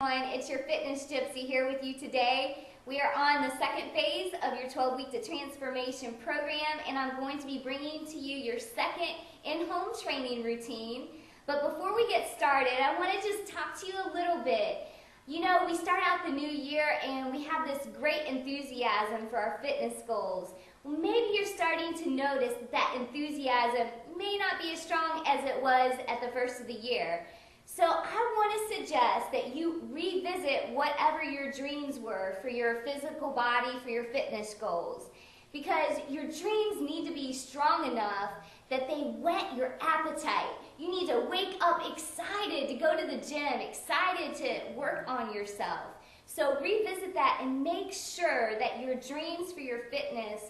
It's your fitness gypsy here with you today. We are on the second phase of your 12-week to transformation program, and I'm going to be bringing to you your second in-home training routine. But before we get started, I want to just talk to you a little bit. You know, we start out the new year and we have this great enthusiasm for our fitness goals. Well, maybe you're starting to notice that enthusiasm may not be as strong as it was at the first of the year. So I want to suggest that you revisit whatever your dreams were for your physical body, for your fitness goals. Because your dreams need to be strong enough that they whet your appetite. You need to wake up excited to go to the gym, excited to work on yourself. So revisit that and make sure that your dreams for your fitness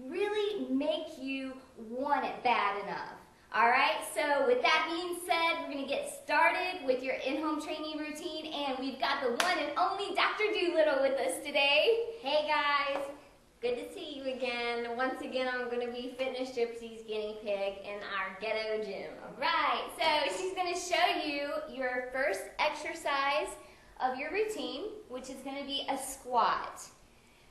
really make you want it bad enough. Alright, so with that being said, we're going to get started with your in-home training routine, and we've got the one and only Dr. Doolittle with us today. Hey guys, good to see you again. Once again, I'm going to be Fitness Gypsy's guinea pig in our ghetto gym. Right, so she's going to show you your first exercise of your routine, which is going to be a squat.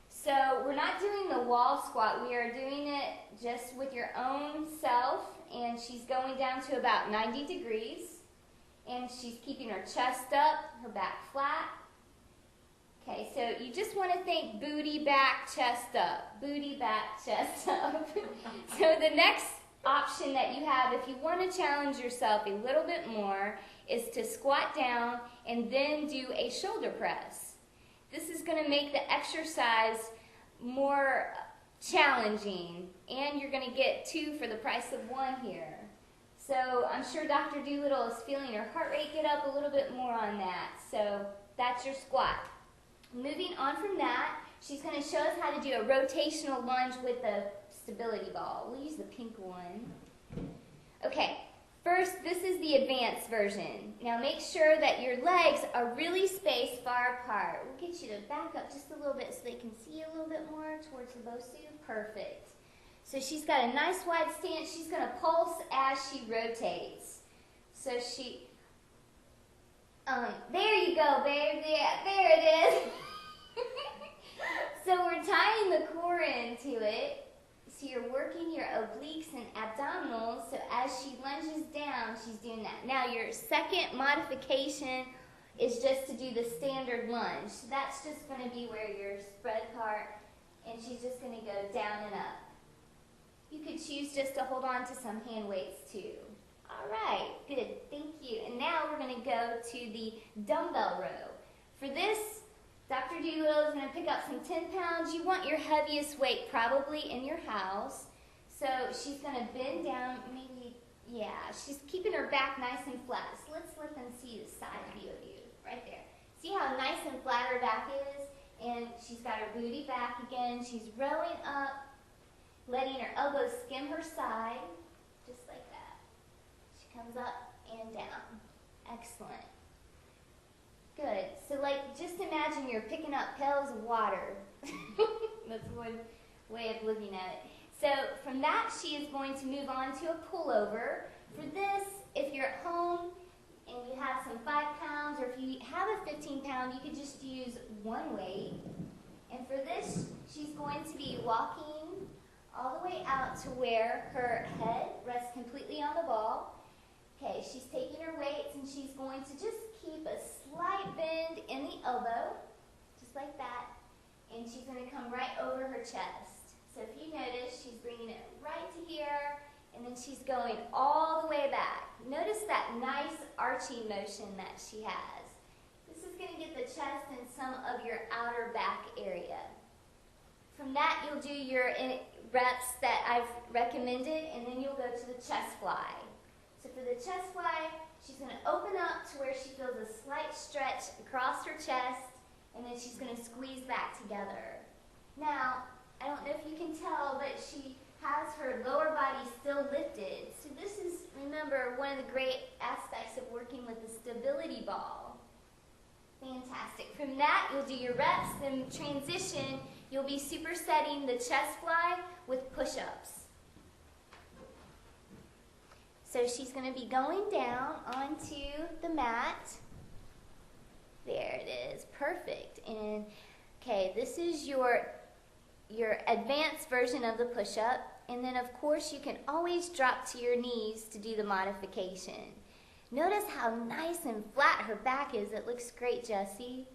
So we're not doing the wall squat, we are doing it just with your own self, and she's going down to about 90 degrees, and she's keeping her chest up, her back flat. Okay, so you just want to think booty, back, chest up, booty, back, chest up. So the next option that you have, if you want to challenge yourself a little bit more, is to squat down and then do a shoulder press. This is going to make the exercise more challenging, and you're going to get two for the price of one here. So I'm sure Dr. Doolittle is feeling her heart rate get up a little bit more on that. So that's your squat. Moving on from that, she's going to show us how to do a rotational lunge with the stability ball. We'll use the pink one. Okay. First, this is the advanced version. Now make sure that your legs are really spaced far apart. We'll get you to back up just a little bit so they can see a little bit more towards the BOSU. Perfect. So she's got a nice wide stance. She's going to pulse as she rotates. So she, there you go, babe. There it is. So we're tying the core into it. So you're working your obliques and abdominals, so as she lunges down, she's doing that. Now your second modification is just to do the standard lunge. So that's just going to be where your spread part, and she's just going to go down and up. You could choose just to hold on to some hand weights too. All right, good, thank you. And now we're going to go to the dumbbell row. For this, Dr. Doolittle is going to pick up some 10 pounds. You want your heaviest weight probably in your house. So she's going to bend down, maybe, yeah, she's keeping her back nice and flat. So let's let them see the side view of you, right there. See how nice and flat her back is? And she's got her booty back again. She's rowing up, letting her elbows skim her side, just like that. She comes up and down. Excellent. Good. So like, just imagine you're picking up pails of water. That's one way of looking at it. So from that, she is going to move on to a pullover. For this, if you're at home and you have some 5 pounds, or if you have a 15 pound, you could just use one weight. And for this, she's going to be walking all the way out to where her head rests completely on the ball. Okay, she's taking her weights and she's going to just keep a slight bend in the elbow, just like that, and she's going to come right over her chest. So if you notice, she's bringing it right to here, and then she's going all the way back. Notice that nice arching motion that she has. This is going to get the chest and some of your outer back area. From that, you'll do your reps that I've recommended, and then you'll go to the chest fly. So for the chest fly, she's going to open up to where she feels a slight stretch across her chest, and then she's going to squeeze back together. Now, I don't know if you can tell, but she has her lower body still lifted. So this is, remember, one of the great aspects of working with the stability ball. Fantastic. From that, you'll do your reps, then transition, you'll be supersetting the chest fly with push-ups. So she's going to be going down onto the mat. There it perfect. And okay, this is your advanced version of the push-up. And then of course you can always drop to your knees to do the modification. Notice how nice and flat her back is. It looks great, Jessie.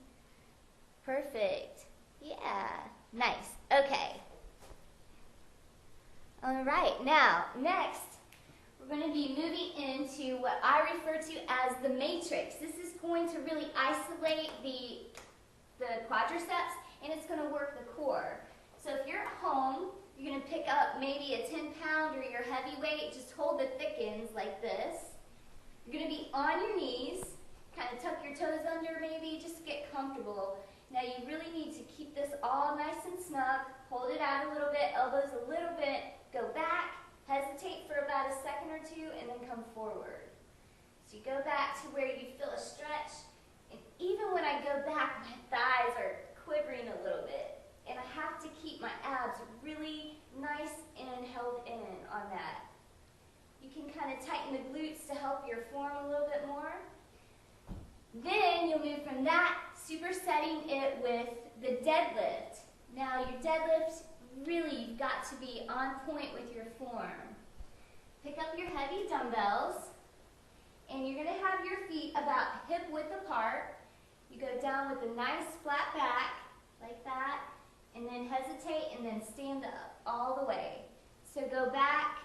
Perfect. Yeah, nice. Okay. All right, now next we're going to be moving into what I refer to as the matrix. This is going to really isolate the quadriceps, and it's going to work the core. So if you're at home, you're going to pick up maybe a 10-pound or your heavy weight. Just hold the thick ends like this. You're going to be on your knees, kind of tuck your toes under maybe, just get comfortable. Now you really need to keep this all nice and snug. Hold it out a little bit, elbows a little bit, go back, hesitate for about a second or two, and then come forward. So you go back to where you feel a stretch, and even when I go back, my thighs are quivering a little bit, and I have to keep my abs really nice and held in on that. You can kind of tighten the glutes to help your form a little bit more. Then you'll move from that, supersetting it with the deadlift. Now your deadlift, really you've got to be on point with your form. Pick up your heavy dumbbells, and you're going to have your feet about hip width apart. You go down with a nice flat back, like that, and then hesitate, and then stand up all the way. So go back,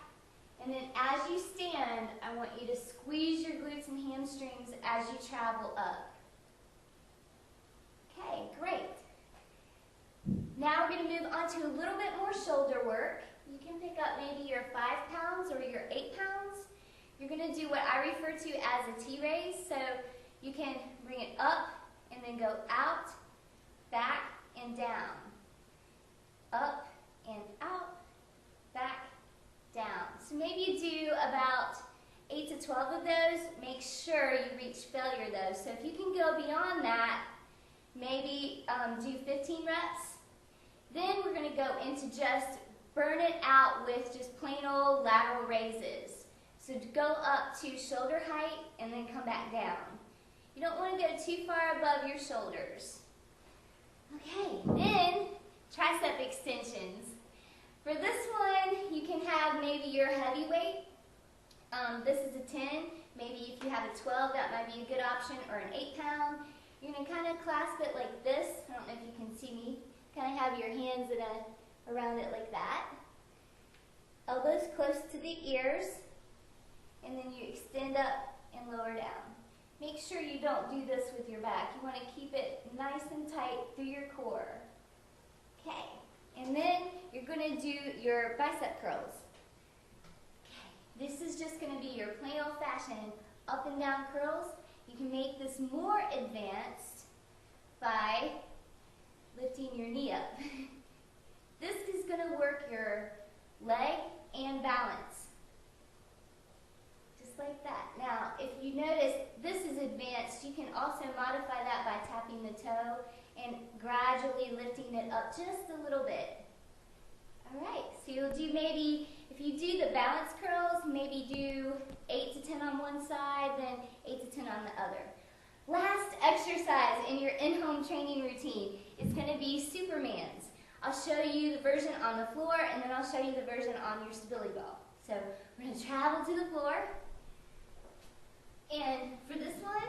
and then as you stand, I want you to squeeze your glutes and hamstrings as you travel up. Okay, great. Now we're going to move on to a little bit more shoulder work. You can pick up maybe your 5 pounds or your 8 pounds. You're going to do what I refer to as a T-raise. So you can bring it up and then go out, back, and down. Up and out, back, down. So maybe you do about 8 to 12 of those. Make sure you reach failure though. So if you can go beyond that, maybe do 15 reps. Then we're going to go into just burn it out with just plain old lateral raises. So to go up to shoulder height and then come back down. You don't want to go too far above your shoulders. Okay, then tricep extensions. For this one, you can have maybe your heavy weight. This is a 10. Maybe if you have a 12, that might be a good option, or an 8 pound. You're going to kind of clasp it like this. I don't know if you can see me. Kind of have your hands around it like that. Elbows close to the ears. And then you extend up and lower down. Make sure you don't do this with your back. You want to keep it nice and tight through your core. Okay. And then you're going to do your bicep curls. Okay. This is just going to be your plain old-fashioned up and down curls. You can make this more advanced by lifting your knee up. This is going to work your leg and balance. Just like that. Now, if you notice this is advanced, you can also modify that by tapping the toe and gradually lifting it up just a little bit. Alright, so you'll do maybe, if you do the balance curls, maybe do 8 to 10 on one side, then 8 to 10 on the other. Last exercise in your in-home training routine is going to be Superman's. I'll show you the version on the floor, and then I'll show you the version on your stability ball. So we're going to travel to the floor, and for this one,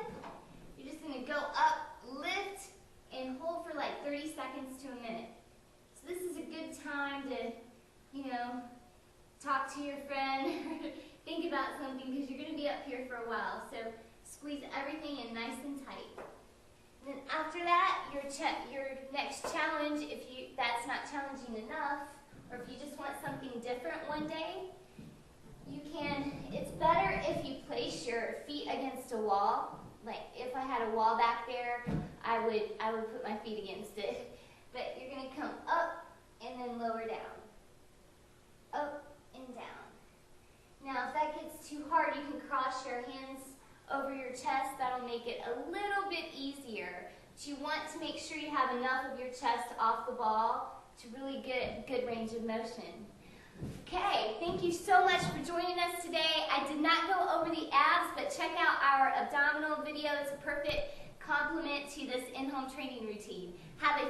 you're just going to go up, lift, and hold for like 30 seconds to a minute. So this is a good time to, talk to your friend, think about something, because you're going to be up here for a while. So squeeze everything in nice and tight. And then after that, your next challenge, if that's not challenging enough, or if you just want something different one day, you can, it's better if you place your feet against a wall. Like if I had a wall back there, I would put my feet against it. But you're going to come up and then lower down. Up and down. Now if that gets too hard, you can cross your hands over your chest. That'll make it a little bit easier. But you want to make sure you have enough of your chest off the ball to really get good range of motion. Okay, thank you so much for joining us today. I did not go over the abs, but check out our abdominal video. It's a perfect complement to this in-home training routine. Have a